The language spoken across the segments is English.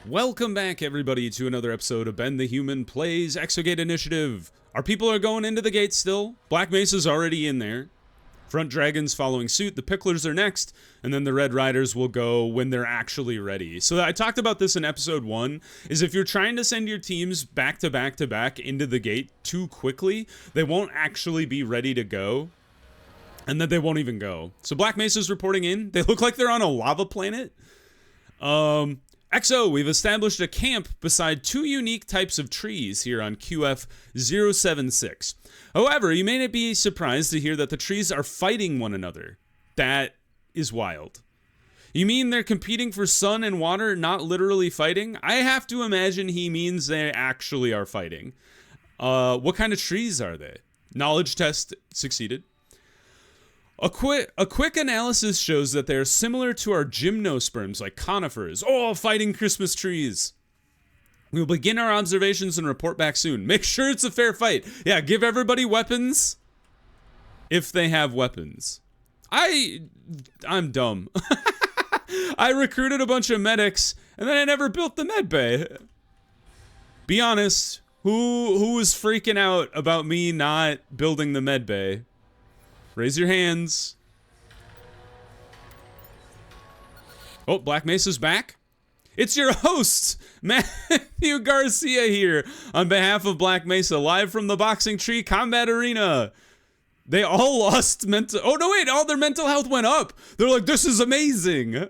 Welcome back, everybody, to another episode of Ben the Human Plays Exogate Initiative. Our people are going into the gate still. Black Mesa's already in there. Front Dragons following suit. The Picklers are next, and then the Red Riders will go when they're actually ready. So I talked about this in episode 1, is if you're trying to send your teams back to back to back into the gate too quickly, they won't actually be ready to go, and then they won't even go. So Black Mesa's reporting in. They look like they're on a lava planet. XO, we've established a camp beside two unique types of trees here on QF-076. However, you may not be surprised to hear that the trees are fighting one another. That is wild. You mean they're competing for sun and water, not literally fighting? I have to imagine he means they actually are fighting. What kind of trees are they? Knowledge test succeeded. A quick analysis shows that they are similar to our gymnosperms, like conifers. Oh, fighting Christmas trees. We will begin our observations and report back soon. Make sure it's a fair fight. Yeah, give everybody weapons if they have weapons. I'm dumb. I recruited a bunch of medics, and then I never built the med bay. Be honest, who was freaking out about me not building the med bay? Raise your hands. Oh, Black Mesa's back. It's your host, Matthew Garcia here, on behalf of Black Mesa, live from the Boxing Tree Combat Arena. They all lost mental... Oh, no, wait. All their mental health went up. They're like, this is amazing.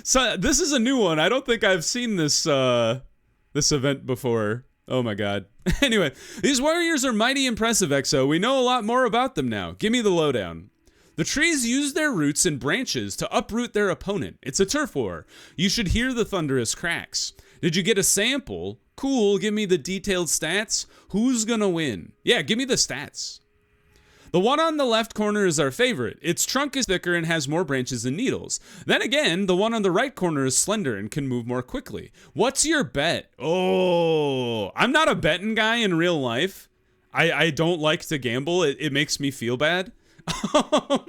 So, this is a new one. I don't think I've seen this event before. Oh my god. Anyway, these warriors are mighty impressive, XO. We know a lot more about them now. Give me the lowdown. The trees use their roots and branches to uproot their opponent. It's a turf war. You should hear the thunderous cracks. Did you get a sample? Cool, give me the detailed stats. Who's gonna win? Yeah, give me the stats. The one on the left corner is our favorite. Its trunk is thicker and has more branches and needles. Then again, the one on the right corner is slender and can move more quickly. What's your bet? Oh, I'm not a betting guy in real life. I don't like to gamble. It makes me feel bad. I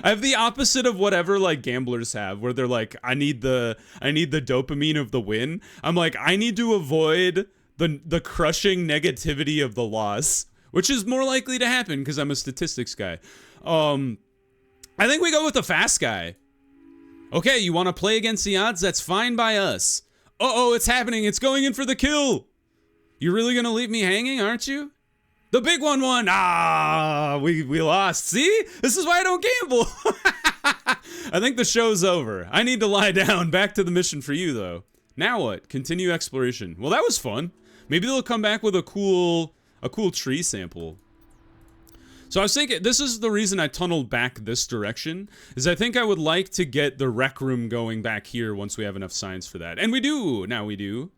have the opposite of whatever like gamblers have, where they're like, I need the dopamine of the win. I'm like, I need to avoid the crushing negativity of the loss, which is more likely to happen because I'm a statistics guy. I think we go with the fast guy. Okay, you want to play against the odds? That's fine by us. Uh-oh, it's happening. It's going in for the kill. You're really going to leave me hanging, aren't you? The big one won. Ah, we lost. See? This is why I don't gamble. I think the show's over. I need to lie down. Back to the mission for you, though. Now what? Continue exploration. Well, that was fun. Maybe they'll come back with a cool tree sample. So I was thinking, this is the reason I tunneled back this direction, is I think I would like to get the rec room going back here once we have enough science for that. And we do. Now we do.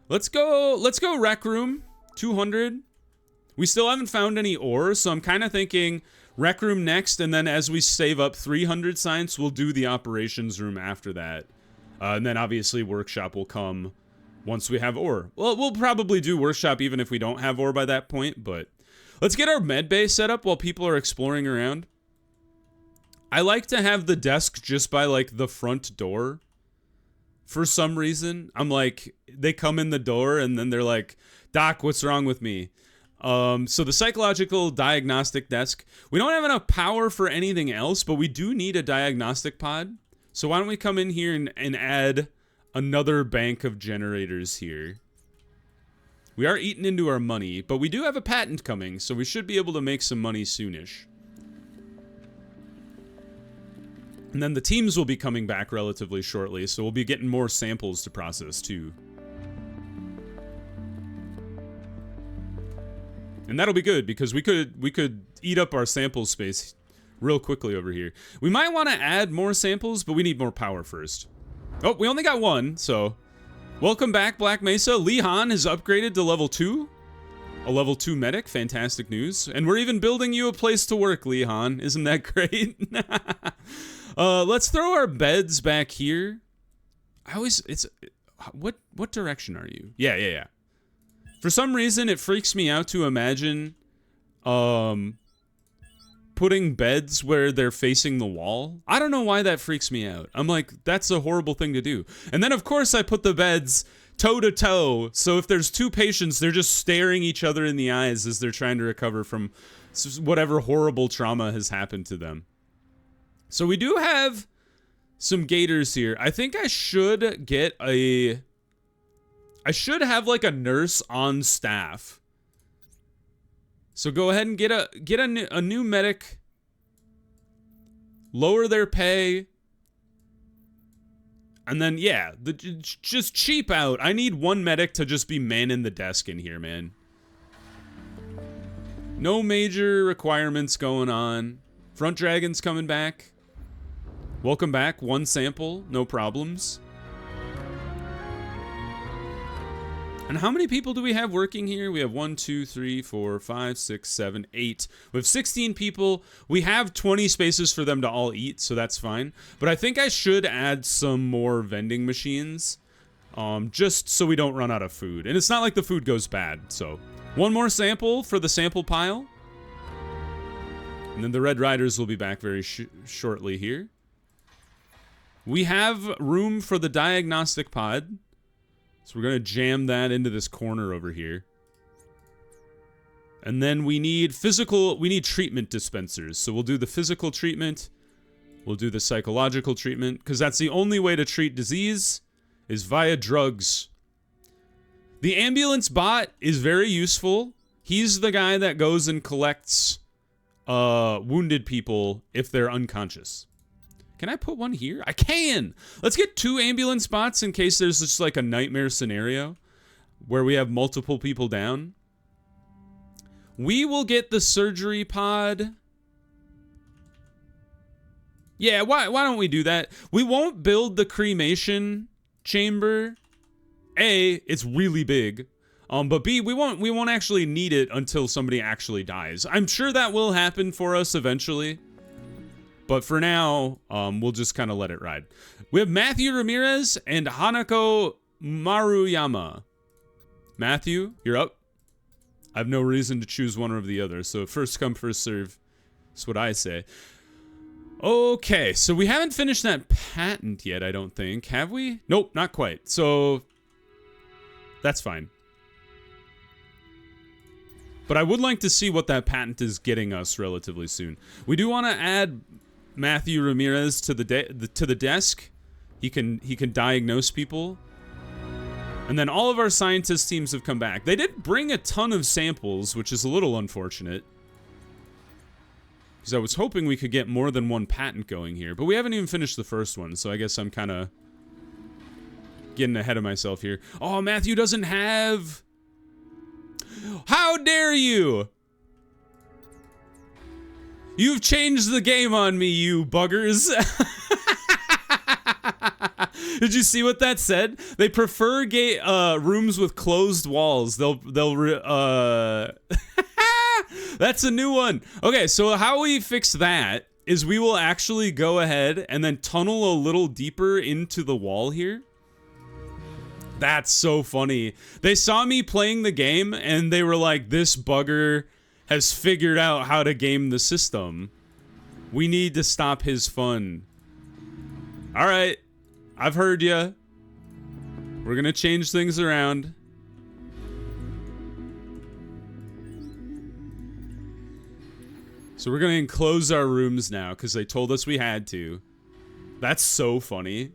Let's go rec room. 200. We still haven't found any ore, so I'm kind of thinking rec room next, and then as we save up 300 science, we'll do the operations room after that. And then obviously workshop will come once we have ore. Well, we'll probably do workshop even if we don't have ore by that point, but let's get our med bay set up while people are exploring around. I like to have the desk just by like the front door. For some reason, I'm like, they come in the door and then they're like, Doc, what's wrong with me? So the psychological diagnostic desk, we don't have enough power for anything else, but we do need a diagnostic pod. So why don't we come in here and add another bank of generators here. We are eating into our money, but we do have a patent coming, so we should be able to make some money soonish. And then the teams will be coming back relatively shortly, so we'll be getting more samples to process too. And that'll be good because we could eat up our sample space real quickly over here. We might want to add more samples, but we need more power first. Oh, we only got one, so welcome back, Black Mesa. Lee Han is upgraded to level 2. A level 2 medic, fantastic news. And we're even building you a place to work, Lee Han. Isn't that great? Let's throw our beds back here. What direction are you? Yeah. For some reason, it freaks me out to imagine putting beds where they're facing the wall. I don't know why that freaks me out. I'm like, that's a horrible thing to do. And then, of course, I put the beds toe to toe. So if there's two patients, they're just staring each other in the eyes as they're trying to recover from whatever horrible trauma has happened to them. So we do have some gators here. I think I should get I should have like a nurse on staff. So go ahead and get a new medic. Lower their pay. And then, yeah, just cheap out. I need one medic to just be manning the desk in here, man. No major requirements going on. Front Dragon's coming back. Welcome back. One sample. No problems. And how many people do we have working here? We have 1, 2, 3, 4, 5, 6, 7, 8. We have 16 people. We have 20 spaces for them to all eat, so that's fine. But I think I should add some more vending machines, just so we don't run out of food. And it's not like the food goes bad, so. One more sample for the sample pile. And then the Red Riders will be back very shortly here. We have room for the diagnostic pod. So we're going to jam that into this corner over here. And then we need treatment dispensers. So we'll do the physical treatment. We'll do the psychological treatment. Because that's the only way to treat disease is via drugs. The ambulance bot is very useful. He's the guy that goes and collects wounded people if they're unconscious. Can I put one here? I can! Let's get 2 ambulance bots in case there's just like a nightmare scenario where we have multiple people down. We will get the surgery pod. Yeah, why don't we do that? We won't build the cremation chamber. A, it's really big. But B, we won't actually need it until somebody actually dies. I'm sure that will happen for us eventually. But for now, we'll just kind of let it ride. We have Matthew Ramirez and Hanako Maruyama. Matthew, you're up. I have no reason to choose one or the other, so first come, first serve. That's what I say. Okay, so we haven't finished that patent yet, I don't think. Have we? Nope, not quite. So, that's fine. But I would like to see what that patent is getting us relatively soon. We do want to add Matthew Ramirez to the desk. He can diagnose people. And then all of our scientist teams have come back. They did bring a ton of samples, which is a little unfortunate. Because I was hoping we could get more than one patent going here. But we haven't even finished the first one, so I guess I'm kind of getting ahead of myself here. Oh, Matthew doesn't have... How dare you! You've changed the game on me, you buggers. Did you see what that said? They prefer rooms with closed walls. That's a new one. Okay, so how we fix that is we will actually go ahead and then tunnel a little deeper into the wall here. That's so funny. They saw me playing the game and they were like, this bugger has figured out how to game the system. We need to stop his fun. All right, I've heard ya. We're gonna change things around. So we're gonna enclose our rooms now because they told us we had to. That's so funny.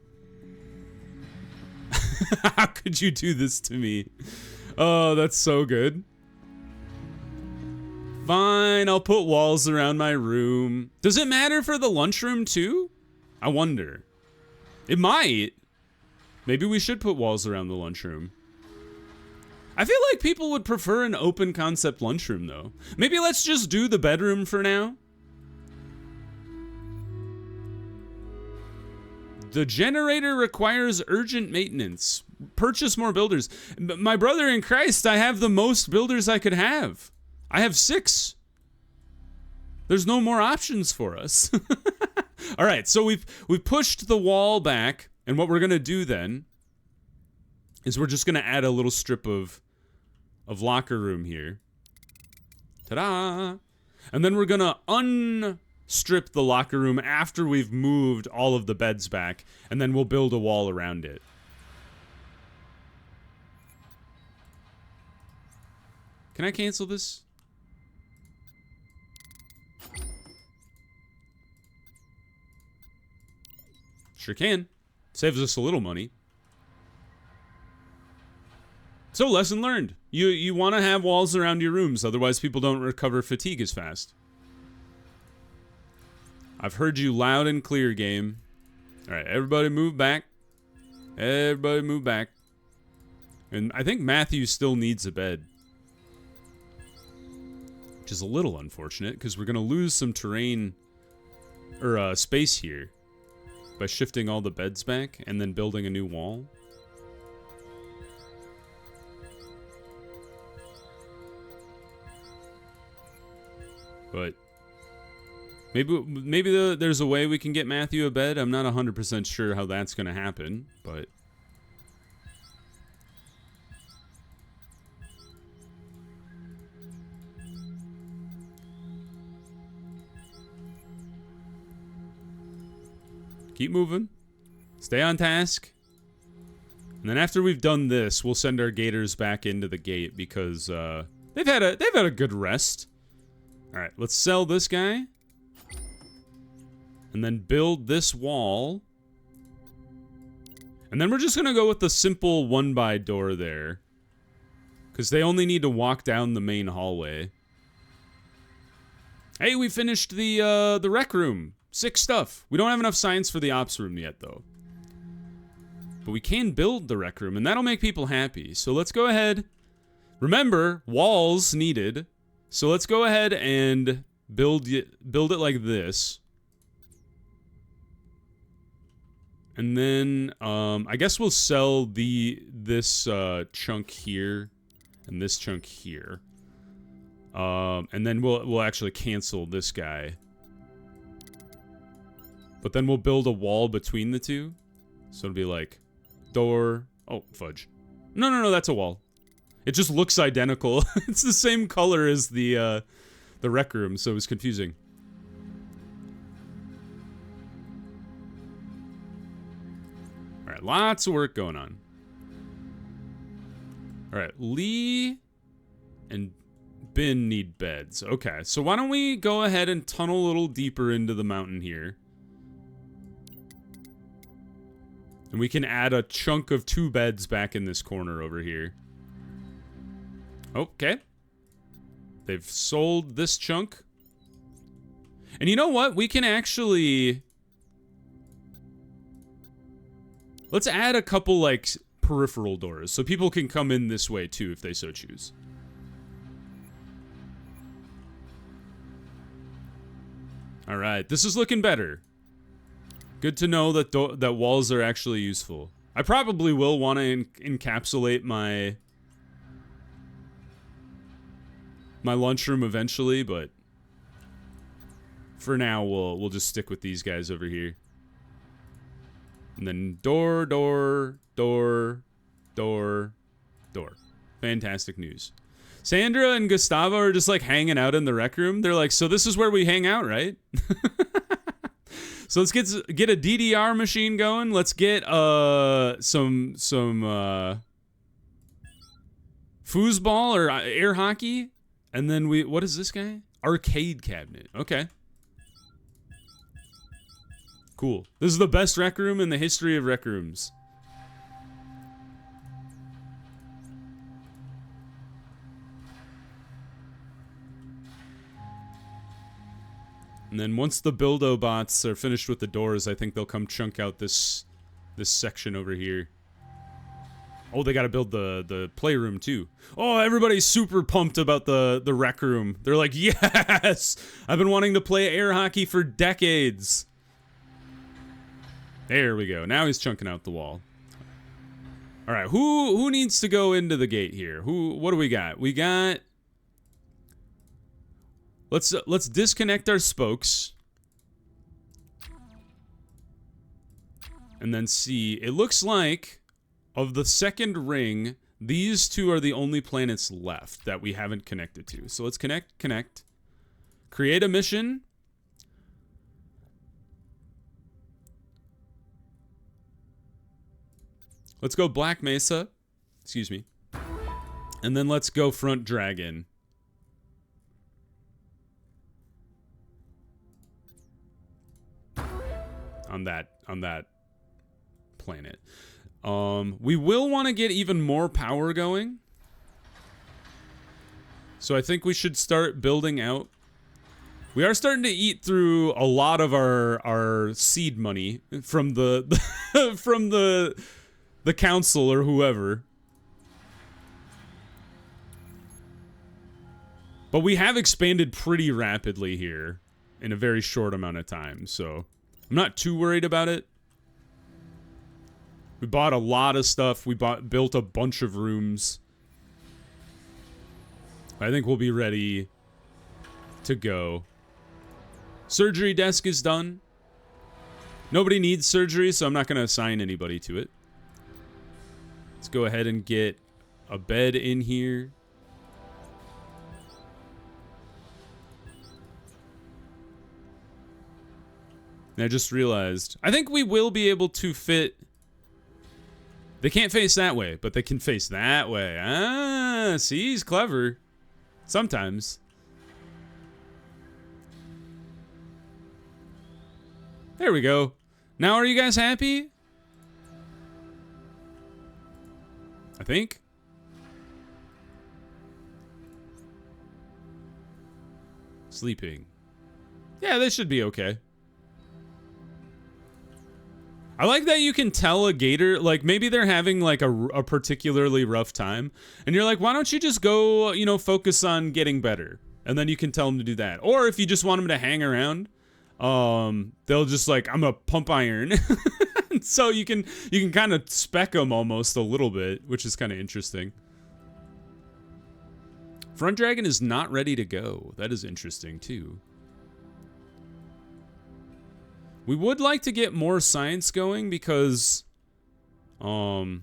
How could you do this to me? Oh, that's so good. Fine, I'll put walls around my room. Does it matter for the lunchroom too? I wonder. It might. Maybe we should put walls around the lunchroom. I feel like people would prefer an open concept lunchroom though. Maybe let's just do the bedroom for now. The generator requires urgent maintenance. Purchase more builders. My brother in Christ, I have the most builders I could have. I have 6. There's no more options for us. All right, so we've pushed the wall back, and what we're gonna do then is we're just gonna add a little strip of locker room here. Ta-da! And then we're gonna unstrip the locker room after we've moved all of the beds back, and then we'll build a wall around it. Can I cancel this? Sure can. Saves us a little money. So, lesson learned. You want to have walls around your rooms, otherwise people don't recover fatigue as fast. I've heard you loud and clear, game. Alright, everybody move back. Everybody move back. And I think Matthew still needs a bed. Which is a little unfortunate, because we're going to lose some terrain, or space here, by shifting all the beds back and then building a new wall. But maybe there's a way we can get Matthew a bed. I'm not 100% sure how that's going to happen, but... Keep moving. Stay on task. And then after we've done this, we'll send our gators back into the gate because they've had a good rest. All right, let's sell this guy. And then build this wall. And then we're just going to go with the simple 1x door there. Because they only need to walk down the main hallway. Hey, we finished the rec room. Sick stuff. We don't have enough science for the ops room yet, though. But we can build the rec room, and that'll make people happy. So let's go ahead. Remember, walls needed. So let's go ahead and build it like this. And then, I guess we'll sell this chunk here and this chunk here. And then we'll actually cancel this guy. But then we'll build a wall between the two. So it'll be like door. Oh, fudge. No, that's a wall. It just looks identical. It's the same color as the rec room, so it was confusing. All right, lots of work going on. All right, Lee and Bin need beds. Okay, so why don't we go ahead and tunnel a little deeper into the mountain here. And we can add a chunk of 2 beds back in this corner over here. Okay. They've sold this chunk. And you know what? We can actually... Let's add a couple, like, peripheral doors. So people can come in this way, too, if they so choose. Alright, this is looking better. Good to know that that walls are actually useful. I probably will want to encapsulate my lunchroom eventually, but for now we'll just stick with these guys over here. And then door. Fantastic news. Sandra and Gustavo are just like hanging out in the rec room. They're like, so this is where we hang out, right? So let's get a DDR machine going. Let's get some foosball or air hockey, and then what is this guy? Arcade cabinet. Okay. Cool. This is the best rec room in the history of rec rooms. And then once the Buildo bots are finished with the doors, I think they'll come chunk out this section over here. Oh, they gotta build the playroom too. Oh, everybody's super pumped about the rec room. They're like, yes! I've been wanting to play air hockey for decades. There we go. Now he's chunking out the wall. All right, who needs to go into the gate here? What do we got? We got... Let's disconnect our spokes. And then see. It looks like of the second ring, these two are the only planets left that we haven't connected to. So let's connect. Create a mission. Let's go Black Mesa. Excuse me. And then let's go Front Dragon. On that planet. We will want to get even more power going. So I think we should start building out. We are starting to eat through a lot of our seed money from the from the council or whoever. But we have expanded pretty rapidly here in a very short amount of time, so I'm not too worried about it. We bought a lot of stuff. We built a bunch of rooms. I think we'll be ready to go. Surgery desk is done. Nobody needs surgery, so I'm not going to assign anybody to it. Let's go ahead and get a bed in here. And I just realized, I think we will be able to fit. They can't face that way, but they can face that way. Ah, see, he's clever. Sometimes. There we go. Now are you guys happy? I think. Sleeping. Yeah, they should be okay. I like that you can tell a gator, like, maybe they're having, like, a particularly rough time. And you're like, why don't you just go, you know, focus on getting better? And then you can tell them to do that. Or if you just want them to hang around, they'll just, like, I'm gonna pump iron. So you can kind of spec them almost a little bit, which is kind of interesting. Front Dragon is not ready to go. That is interesting, too. We would like to get more science going because we're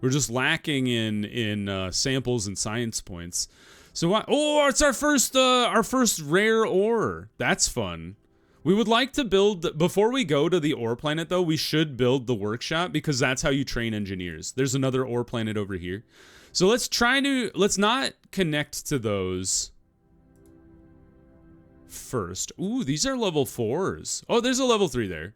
just lacking in samples and science points. So oh, it's our first rare ore. That's fun. We would like to build, before we go to the ore planet though, we should build the workshop because that's how you train engineers. There's another ore planet over here. So let's not connect to those first. Ooh, these are level 4s. Oh, there's a level 3 there.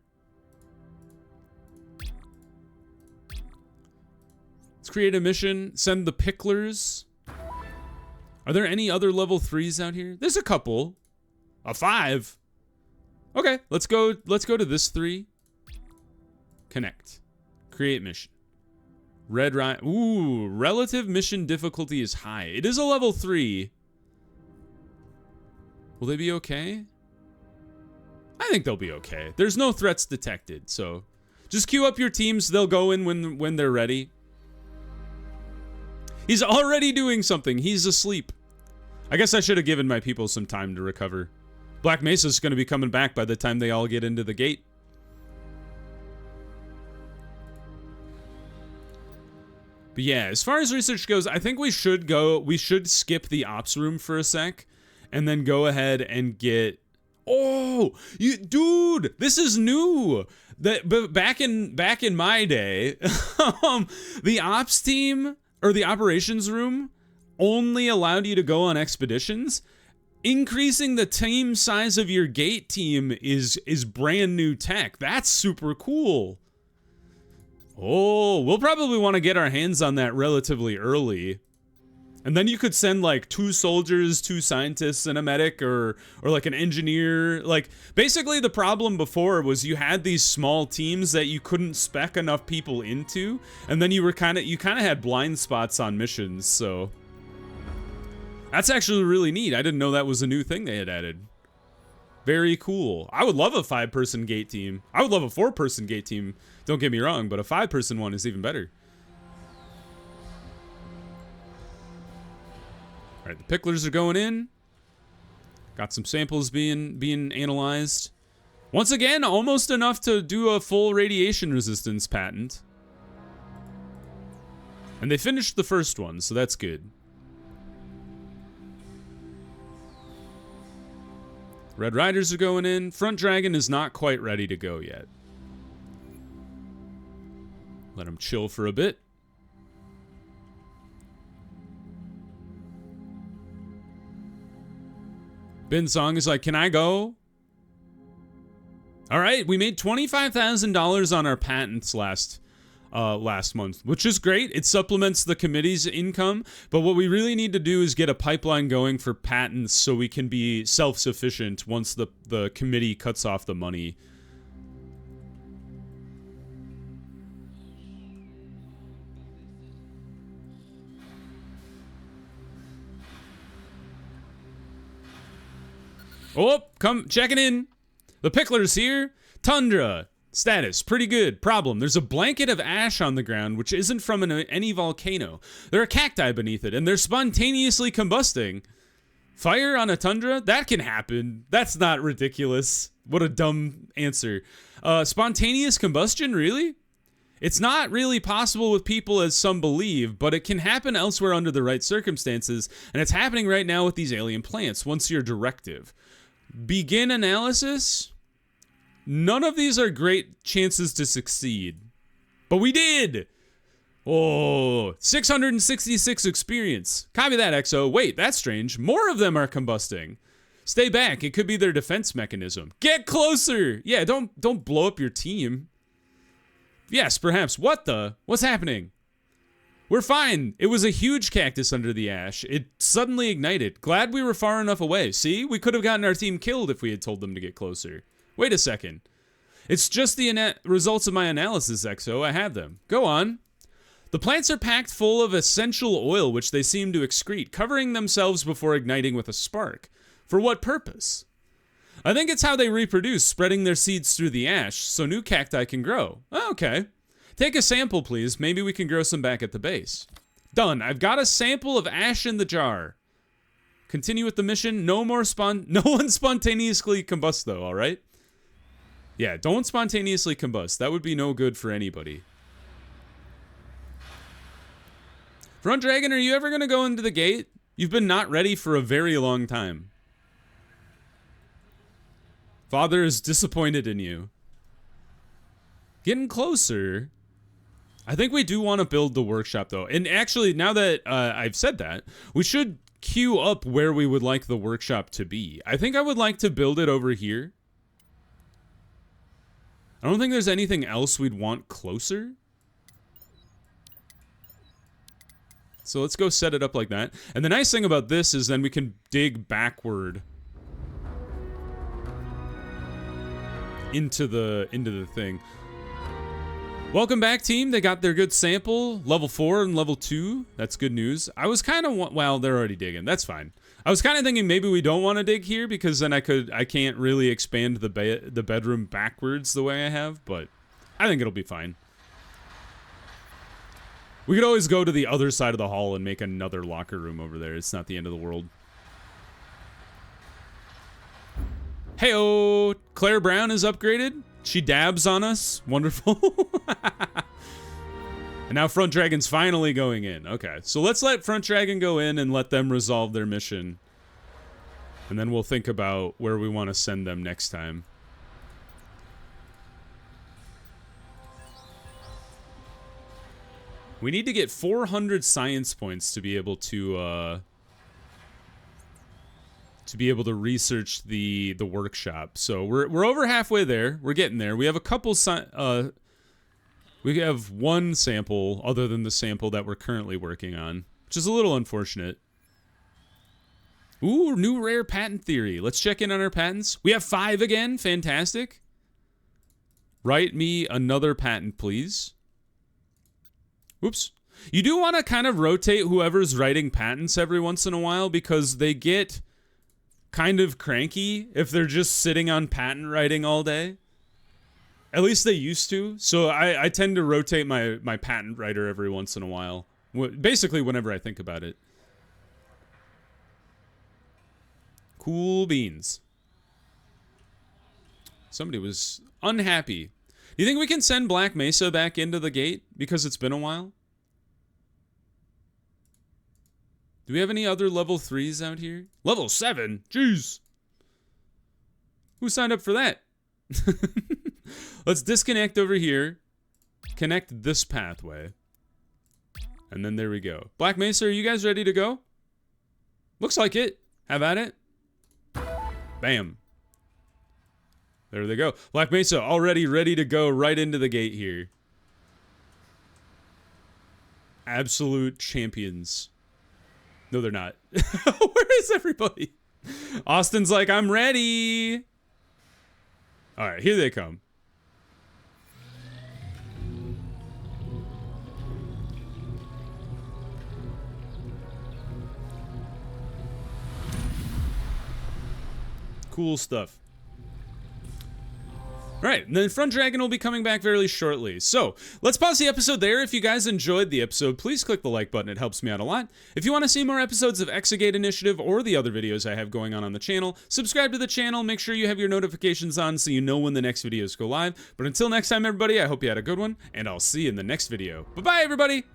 Let's create a mission. Send the picklers. Are there any other level 3s out here? There's a couple. A 5. Okay, let's go to this 3. Connect. Create mission. Red Ryan. Ooh, relative mission difficulty is high. It is a level 3. Will they be okay? I think they'll be okay. There's no threats detected, so just queue up your teams. They'll go in when they're ready. He's already doing something. He's asleep. I guess I should have given my people some time to recover. Black Mesa's going to be coming back by the time they all get into the gate. But yeah, as far as research goes, I think we should skip the ops room for a sec. And then go ahead and get. Oh, dude, this is new. But back in my day, the ops team or the operations room only allowed you to go on expeditions. Increasing the team size of your gate team is brand new tech. That's super cool. Oh, we'll probably want to get our hands on that relatively early. And then you could send like 2 soldiers, 2 scientists, and a medic, or like an engineer. Like basically the problem before was you had these small teams that you couldn't spec enough people into, and then you kind of had blind spots on missions. So that's actually really neat. I didn't know that was a new thing they had added. Very cool. I would love a 5-person gate team. I would love a 4-person gate team. Don't get me wrong, but a 5-person one is even better. All right, the picklers are going in. Got some samples being analyzed. Once again, almost enough to do a full radiation resistance patent. And they finished the first one, so that's good. Red Riders are going in. Front Dragon is not quite ready to go yet. Let him chill for a bit. Bin Song is like, can I go? All right, we made $25,000 on our patents last month, which is great. It supplements the committee's income, but what we really need to do is get a pipeline going for patents so we can be self-sufficient once the committee cuts off the money. Oh, come checking in. The Pickler's here. Tundra. Status, pretty good. Problem, there's a blanket of ash on the ground which isn't from any volcano. There are cacti beneath it, and they're spontaneously combusting. Fire on a tundra? That can happen. That's not ridiculous. What a dumb answer. Spontaneous combustion, really? It's not really possible with people as some believe, but it can happen elsewhere under the right circumstances, and it's happening right now with these alien plants, once your directive. Begin analysis? None of these are great chances to succeed. But we did! Oh, 666 experience. Copy that, Exo. Wait, that's strange. More of them are combusting. Stay back. It could be their defense mechanism. Get closer! Yeah, don't blow up your team. Yes, perhaps. What the? What's happening? We're fine. It was a huge cactus under the ash. It suddenly ignited. Glad we were far enough away. See? We could have gotten our team killed if we had told them to get closer. Wait a second. It's just the results of my analysis, Exo. I have them. Go on. The plants are packed full of essential oil, which they seem to excrete, covering themselves before igniting with a spark. For what purpose? I think it's how they reproduce, spreading their seeds through the ash, so new cacti can grow. Oh, okay. Take a sample, please. Maybe we can grow some back at the base. Done. I've got a sample of ash in the jar. Continue with the mission. No one spontaneously combusts, though, all right? Yeah, don't spontaneously combust. That would be no good for anybody. Front Dragon, are you ever going to go into the gate? You've been not ready for a very long time. Father is disappointed in you. Getting closer. I think we do want to build the workshop, though. And actually, now that I've said that, we should queue up where we would like the workshop to be. I think I would like to build it over here. I don't think there's anything else we'd want closer. So let's go set it up like that. And the nice thing about this is then we can dig backward into the thing. Welcome back, team. They got their good sample, level 4 and level 2. That's good news. I was kind of, well, they're already digging. That's fine. I was kind of thinking maybe we don't want to dig here because then I can't really expand the bedroom backwards the way I have, but I think it'll be fine. We could always go to the other side of the hall and make another locker room over there. It's not the end of the world. Hey-oh! Claire Brown is upgraded. She dabs on us. Wonderful. And now Front Dragon's finally going in. Okay, so let's let Front Dragon go in and let them resolve their mission. And then we'll think about where we want to send them next time. We need to get 400 science points to be able to research the workshop. So we're over halfway there. We're getting there. We have a couple we have one sample other than the sample that we're currently working on, which is a little unfortunate. Ooh, new rare patent theory. Let's check in on our patents. We have 5 again. Fantastic. Write me another patent, please. Oops. You do want to kind of rotate whoever's writing patents every once in a while because they get kind of cranky if they're just sitting on patent writing all day. At least they used to. So I tend to rotate my patent writer every once in a while. Basically whenever I think about it. Cool beans. Somebody was unhappy. Do you think we can send Black Mesa back into the gate because it's been a while? Do we have any other level 3s out here? Level 7? Jeez. Who signed up for that? Let's disconnect over here. Connect this pathway. And then there we go. Black Mesa, are you guys ready to go? Looks like it. Have at it. Bam. There they go. Black Mesa already ready to go right into the gate here. Absolute champions. No, they're not. Where is everybody? Austin's like, I'm ready. All right, here they come. Cool stuff. All right, and then Front Dragon will be coming back very shortly. So, let's pause the episode there. If you guys enjoyed the episode, please click the like button. It helps me out a lot. If you want to see more episodes of Exogate Initiative or the other videos I have going on the channel, subscribe to the channel. Make sure you have your notifications on so you know when the next videos go live. But until next time, everybody, I hope you had a good one, and I'll see you in the next video. Bye-bye, everybody!